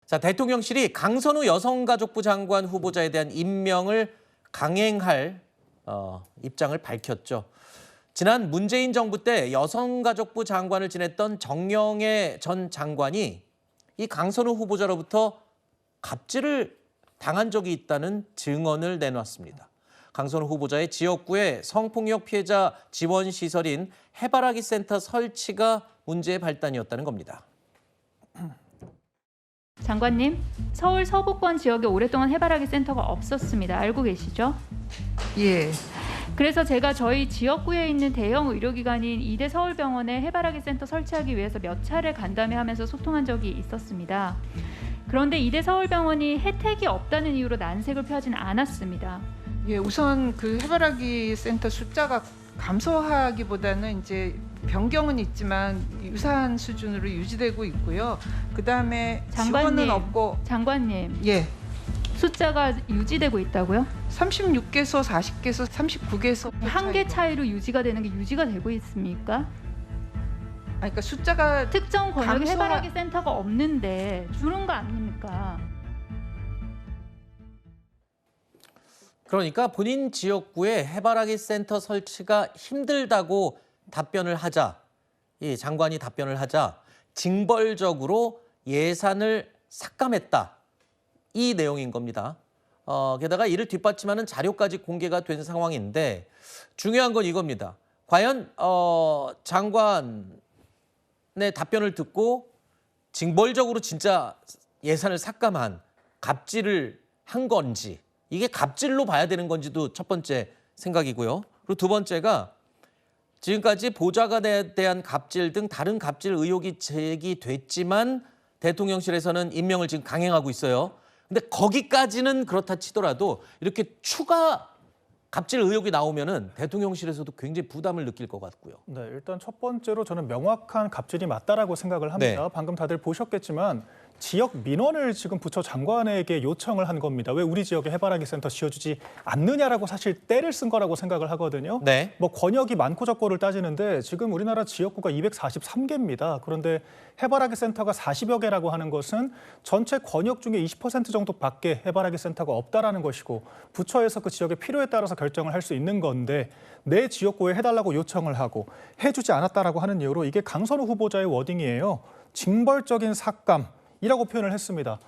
자, 대통령실이 강선우 여성가족부 장관 후보자에 대한 임명을 강행할 입장을 밝혔죠. 지난 문재인 정부 때 여성가족부 장관을 지냈던 정영애 전 장관이 이 강선우 후보자로부터 갑질을 당한 적이 있다는 증언을 내놨습니다. 강선우 후보자의 지역구에 성폭력 피해자 지원 시설인 해바라기 센터 설치가 문제의 발단이었다는 겁니다. 장관님, 서울 서부권 지역에 오랫동안 해바라기 센터가 없었습니다. 알고 계시죠? 예. 그래서 제가 저희 지역구에 있는 대형 의료기관인 이대 서울병원에 해바라기 센터 설치하기 위해서 몇 차례 간담회하면서 소통한 적이 있었습니다. 그런데 이대 서울병원이 혜택이 없다는 이유로 난색을 표하지는 않았습니다. 예, 우선 그 해바라기 센터 숫자가 감소하기보다는 이제 변경은 있지만 유사한 수준으로 유지되고 있고요. 그다음에 지원은 없고. 장관님. 예. 숫자가 유지되고 있다고요? 36개소, 40개소, 39개소. 한 개 차이로 유지가 되는 게 유지가 되고 있습니까? 그러니까 숫자가 특정 권역에 해바라기 센터가 없는데 주는 거 아닙니까? 그러니까 본인 지역구에 해바라기 센터 설치가 힘들다고 답변을 하자, 이 장관이 답변을 하자 징벌적으로 예산을 삭감했다. 이 내용인 겁니다. 게다가 이를 뒷받침하는 자료까지 공개가 된 상황인데 중요한 건 이겁니다. 과연 장관의 답변을 듣고 징벌적으로 진짜 예산을 삭감한 갑질을 한 건지, 이게 갑질로 봐야 되는 건지도 첫 번째 생각이고요. 그리고 두 번째가 지금까지 보좌관에 대한 갑질 등 다른 갑질 의혹이 제기됐지만 대통령실에서는 임명을 지금 강행하고 있어요. 근데 거기까지는 그렇다 치더라도 이렇게 추가 갑질 의혹이 나오면은 대통령실에서도 굉장히 부담을 느낄 것 같고요. 네, 일단 첫 번째로 저는 명확한 갑질이 맞다라고 생각을 합니다. 네. 방금 다들 보셨겠지만 지역 민원을 지금 부처 장관에게 요청을 한 겁니다. 왜 우리 지역에 해바라기 센터 지어주지 않느냐라고 사실 때를 쓴 거라고 생각을 하거든요. 네. 뭐 권역이 많고 적고를 따지는데 지금 우리나라 지역구가 243개입니다. 그런데 해바라기 센터가 40여 개라고 하는 것은 전체 권역 중에 20% 정도밖에 해바라기 센터가 없다라는 것이고 부처에서 그 지역의 필요에 따라서 결정을 할 수 있는 건데 내 지역구에 해달라고 요청을 하고 해주지 않았다라고 하는 이유로 이게 강선우 후보자의 워딩이에요. 징벌적인 삭감이라고 표현을 했습니다.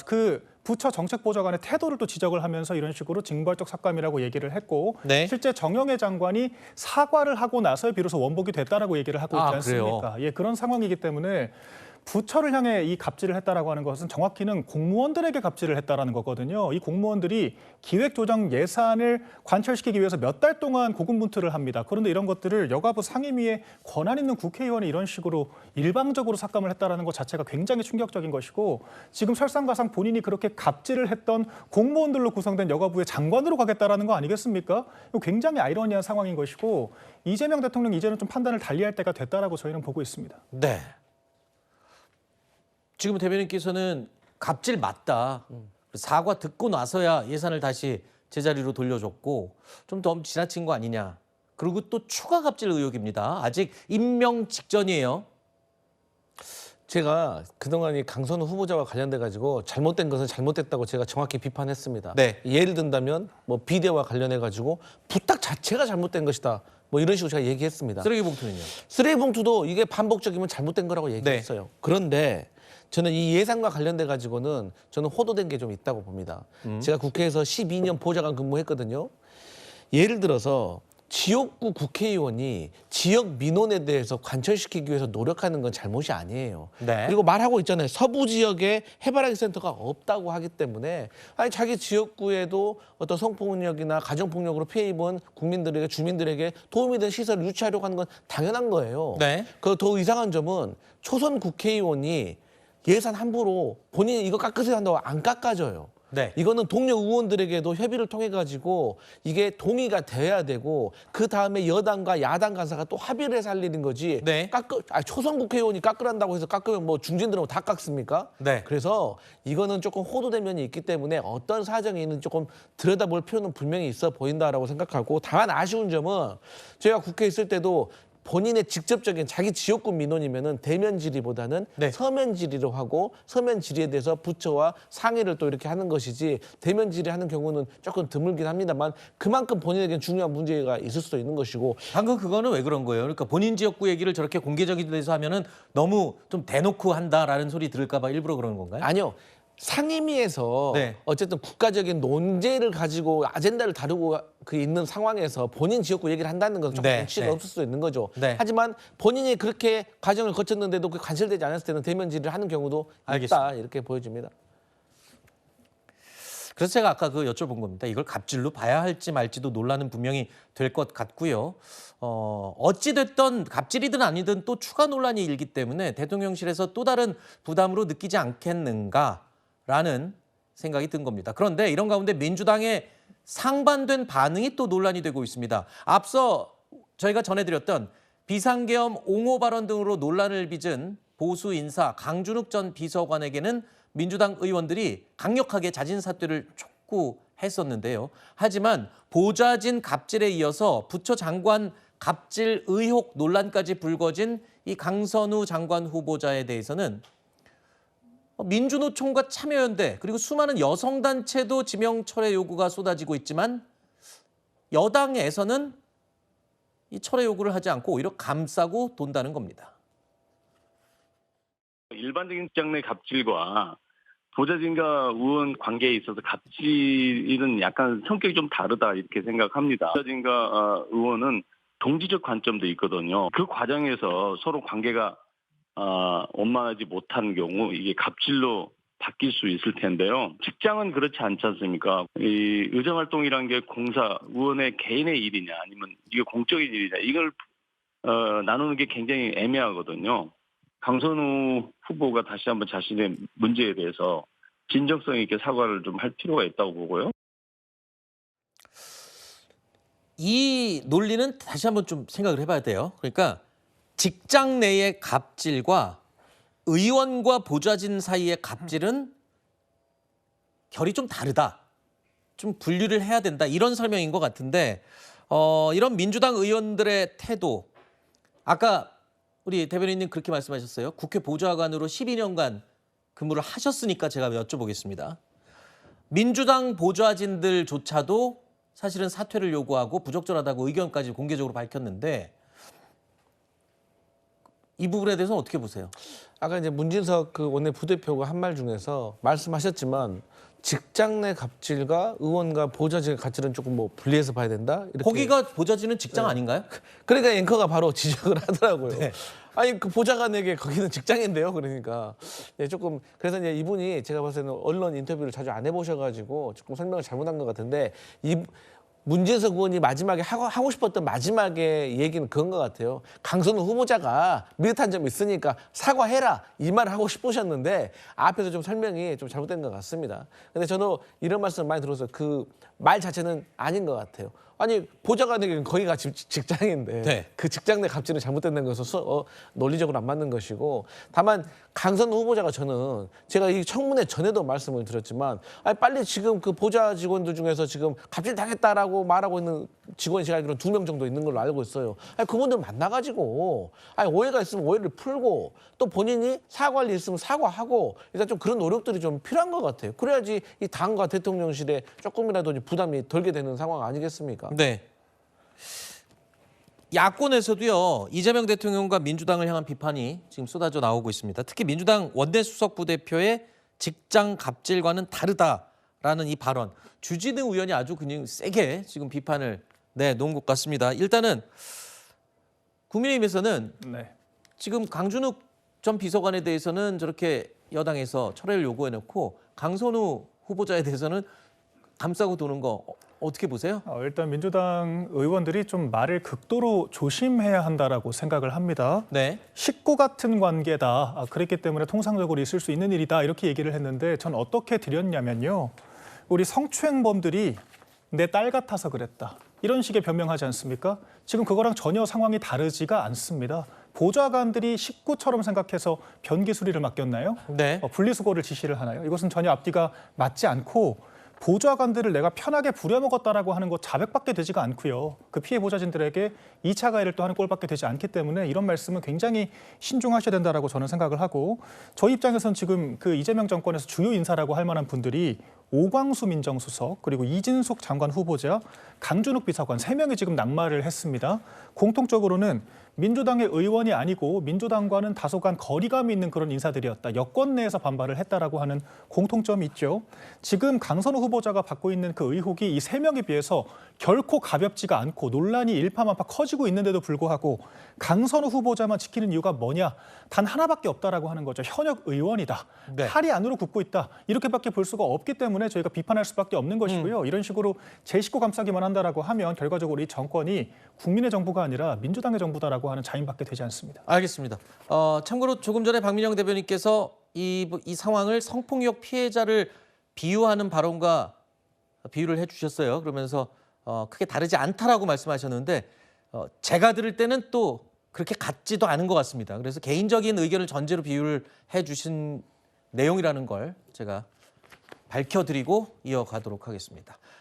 그 부처 정책보좌관의 태도를 또 지적을 하면서 이런 식으로 징벌적 삭감이라고 얘기를 했고 네. 실제 정영애 장관이 사과를 하고 나서 비로소 원복이 됐다라고 얘기를 하고 있지 않습니까? 예, 그런 상황이기 때문에 부처를 향해 이 갑질을 했다라고 하는 것은 정확히는 공무원들에게 갑질을 했다라는 거거든요. 이 공무원들이 기획조정 예산을 관철시키기 위해서 몇 달 동안 고군분투를 합니다. 그런데 이런 것들을 여가부 상임위에 권한 있는 국회의원이 이런 식으로 일방적으로 삭감을 했다라는 것 자체가 굉장히 충격적인 것이고 지금 설상가상 본인이 그렇게 갑질을 했던 공무원들로 구성된 여가부의 장관으로 가겠다라는 거 아니겠습니까? 이거 굉장히 아이러니한 상황인 것이고 이재명 대통령 이제는 좀 판단을 달리할 때가 됐다라고 저희는 보고 있습니다. 네. 지금 대변인께서는 갑질 맞다. 사과 듣고 나서야 예산을 다시 제자리로 돌려줬고 좀 더 지나친 거 아니냐. 그리고 또 추가 갑질 의혹입니다. 아직 임명 직전이에요. 제가 그동안 이 강선우 후보자와 관련돼 가지고 잘못된 것은 잘못됐다고 제가 정확히 비판했습니다. 네. 예를 든다면 뭐 비대와 관련해 가지고 부탁 자체가 잘못된 것이다. 뭐 이런 식으로 제가 얘기했습니다. 쓰레기 봉투는요? 쓰레기 봉투도 이게 반복적이면 잘못된 거라고 얘기했어요. 네. 그런데 저는 이 예산과 관련돼 가지고는 저는 호도된 게 좀 있다고 봅니다. 제가 국회에서 12년 보좌관 근무했거든요. 예를 들어서 지역구 국회의원이 지역 민원에 대해서 관철시키기 위해서 노력하는 건 잘못이 아니에요. 네. 그리고 말하고 있잖아요. 서부 지역에 해바라기 센터가 없다고 하기 때문에 아니 자기 지역구에도 어떤 성폭력이나 가정폭력으로 피해 입은 국민들에게 주민들에게 도움이 되는 시설을 유치하려고 하는 건 당연한 거예요. 네. 그 더 이상한 점은 초선 국회의원이 예산 함부로 본인이 이거 깎으세요 한다고 안 깎아줘요. 네. 이거는 동료 의원들에게도 협의를 통해 가지고 이게 동의가 돼야 되고 그 다음에 여당과 야당 간사가 또 합의를 해서 할 일인 거지. 네. 초선 국회의원이 깎으란다고 해서 깎으면 뭐 중진들은 다 깎습니까? 네. 그래서 이거는 조금 호도된 면이 있기 때문에 어떤 사정이 있는 조금 들여다볼 필요는 분명히 있어 보인다라고 생각하고 다만 아쉬운 점은 제가 국회에 있을 때도 본인의 직접적인 자기 지역구 민원이면은 대면 질의보다는 네. 서면 질의로 하고 서면 질의에 대해서 부처와 상의를 또 이렇게 하는 것이지 대면 질의하는 경우는 조금 드물긴 합니다만 그만큼 본인에겐 중요한 문제가 있을 수도 있는 것이고 방금 그거는 왜 그런 거예요? 그러니까 본인 지역구 얘기를 저렇게 공개적인 데서 하면은 너무 좀 대놓고 한다라는 소리 들을까 봐 일부러 그러는 건가요? 아니요. 상임위에서 네. 어쨌든 국가적인 논제를 가지고 아젠다를 다루고 그 있는 상황에서 본인 지역구 얘기를 한다는 건 조금 네, 눈치가 네. 없을 수도 있는 거죠. 네. 하지만 본인이 그렇게 과정을 거쳤는데도 그 관철되지 않았을 때는 대면 질의를 하는 경우도 알겠습니다. 있다 이렇게 보여집니다. 그래서 제가 아까 그 여쭤본 겁니다. 이걸 갑질로 봐야 할지 말지도 논란은 분명히 될 것 같고요. 어찌됐든 갑질이든 아니든 또 추가 논란이 일기 때문에 대통령실에서 또 다른 부담으로 느끼지 않겠는가라는 생각이 든 겁니다. 그런데 이런 가운데 민주당의 상반된 반응이 또 논란이 되고 있습니다. 앞서 저희가 전해드렸던 비상계엄 옹호 발언 등으로 논란을 빚은 보수 인사 강준욱 전 비서관에게는 민주당 의원들이 강력하게 자진 사퇴를 촉구했었는데요. 하지만 보좌진 갑질에 이어서 부처 장관 갑질 의혹 논란까지 불거진 이 강선우 장관 후보자에 대해서는 민주노총과 참여연대 그리고 수많은 여성단체도 지명 철회 요구가 쏟아지고 있지만 여당에서는 이 철회 요구를 하지 않고 오히려 감싸고 돈다는 겁니다. 일반적인 직장 내 갑질과 보좌진과 의원 관계에 있어서 갑질은 약간 성격이 좀 다르다 이렇게 생각합니다. 보좌진과 의원은 동지적 관점도 있거든요. 그 과정에서 서로 관계가 원만하지 못한 경우 이게 갑질로 바뀔 수 있을 텐데요. 직장은 그렇지 않지 않습니까? 이 의정활동이라는 게 공사, 의원의 개인의 일이냐 아니면 이게 공적인 일이냐 이걸 나누는 게 굉장히 애매하거든요. 강선우 후보가 다시 한번 자신의 문제에 대해서 진정성 있게 사과를 좀 할 필요가 있다고 보고요. 이 논리는 다시 한번 좀 생각을 해봐야 돼요. 그러니까 직장 내의 갑질과 의원과 보좌진 사이의 갑질은 결이 좀 다르다. 좀 분류를 해야 된다. 이런 설명인 것 같은데 이런 민주당 의원들의 태도 아까 우리 대변인님 그렇게 말씀하셨어요. 국회 보좌관으로 12년간 근무를 하셨으니까 제가 여쭤보겠습니다. 민주당 보좌진들조차도 사실은 사퇴를 요구하고 부적절하다고 의견까지 공개적으로 밝혔는데 이 부분에 대해서는 어떻게 보세요? 아까 이제 문진석 그 원내 부대표가 한 말 중에서 말씀하셨지만 직장 내 갑질과 의원과 보좌진의 갑질은 조금 뭐 분리해서 봐야 된다. 이렇게. 거기가 보좌진은 직장 아닌가요? 그러니까 앵커가 바로 지적을 하더라고요. 네. 아니 그 보좌관에게 거기는 직장인데요. 그러니까 조금 그래서 이제 이분이 제가 봤을 때는 언론 인터뷰를 자주 안 해보셔가지고 조금 설명을 잘못한 것 같은데 이 문진석 의원이 마지막에 하고 싶었던 마지막에 얘기는 그건 것 같아요. 강선우 후보자가 미흡한 점이 있으니까 사과해라 이 말을 하고 싶으셨는데 앞에서 좀 설명이 좀 잘못된 것 같습니다. 근데 저도 이런 말씀 많이 들어서 그 말 자체는 아닌 것 같아요. 아니 보좌관에게는 거기가 직장인데 네. 그 직장 내 갑질은 잘못된다는 것은 논리적으로 안 맞는 것이고 다만 강선우 후보자가 저는 제가 이 청문회 전에도 말씀을 드렸지만 아니 빨리 지금 그 보좌 직원들 중에서 지금 갑질 당했다라고 말하고 있는 직원이 제가 알기로는 2명 정도 있는 걸로 알고 있어요. 아니 그분들 만나가지고 아니 오해가 있으면 오해를 풀고 또 본인이 사과할 일 있으면 사과하고 일단 좀 그런 노력들이 좀 필요한 것 같아요. 그래야지 이 당과 대통령실에 조금이라도 부담이 덜게 되는 상황 아니겠습니까? 네. 야권에서도요. 이재명 대통령과 민주당을 향한 비판이 지금 쏟아져 나오고 있습니다. 특히 민주당 원내수석 부대표의 직장 갑질과는 다르다라는 이 발언. 주진우 의원이 아주 그냥 세게 지금 비판을 놓은 것 같습니다. 일단은 국민의힘에서는 네. 지금 강준욱 전 비서관에 대해서는 저렇게 여당에서 철회를 요구해놓고 강선우 후보자에 대해서는 감싸고 도는 거 어떻게 보세요? 일단 민주당 의원들이 좀 말을 극도로 조심해야 한다라고 생각을 합니다. 네. 식구 같은 관계다. 그랬기 때문에 통상적으로 있을 수 있는 일이다. 이렇게 얘기를 했는데 전 어떻게 드렸냐면요. 우리 성추행범들이 내 딸 같아서 그랬다. 이런 식의 변명하지 않습니까? 지금 그거랑 전혀 상황이 다르지가 않습니다. 보좌관들이 식구처럼 생각해서 변기 수리를 맡겼나요? 네. 분리수거를 지시를 하나요? 이것은 전혀 앞뒤가 맞지 않고 보좌관들을 내가 편하게 부려먹었다라고 하는 것 자백밖에 되지가 않고요. 그 피해 보좌진들에게 2차 가해를 또 하는 꼴밖에 되지 않기 때문에 이런 말씀은 굉장히 신중하셔야 된다라고 저는 생각을 하고, 저희 입장에서는 지금 그 이재명 정권에서 주요 인사라고 할 만한 분들이 오광수 민정수석, 그리고 이진숙 장관 후보자, 강준욱 비서관 3명이 지금 낙마를 했습니다. 공통적으로는 민주당의 의원이 아니고 민주당과는 다소간 거리감이 있는 그런 인사들이었다. 여권 내에서 반발을 했다라고 하는 공통점이 있죠. 지금 강선우 후보자가 받고 있는 그 의혹이 이 3명에 비해서 결코 가볍지가 않고 논란이 일파만파 커지고 있는데도 불구하고 강선우 후보자만 지키는 이유가 뭐냐? 단 하나밖에 없다라고 하는 거죠. 현역 의원이다. 네. 팔이 안으로 굽고 있다. 이렇게밖에 볼 수가 없기 때문에 저희가 비판할 수밖에 없는 것이고요. 이런 식으로 제 식구 감싸기만 한다라고 하면 결과적으로 이 정권이 국민의 정부가 아니라 민주당의 정부다라고 하는 자인밖에 되지 않습니다. 알겠습니다. 참고로 조금 전에 박민영 대변인께서 이 상황을 성폭력 피해자를 비유하는 발언과 비유를 해주셨어요. 그러면서 크게 다르지 않다라고 말씀하셨는데 제가 들을 때는 또 그렇게 같지도 않은 것 같습니다. 그래서 개인적인 의견을 전제로 비유를 해주신 내용이라는 걸 제가 밝혀드리고 이어가도록 하겠습니다.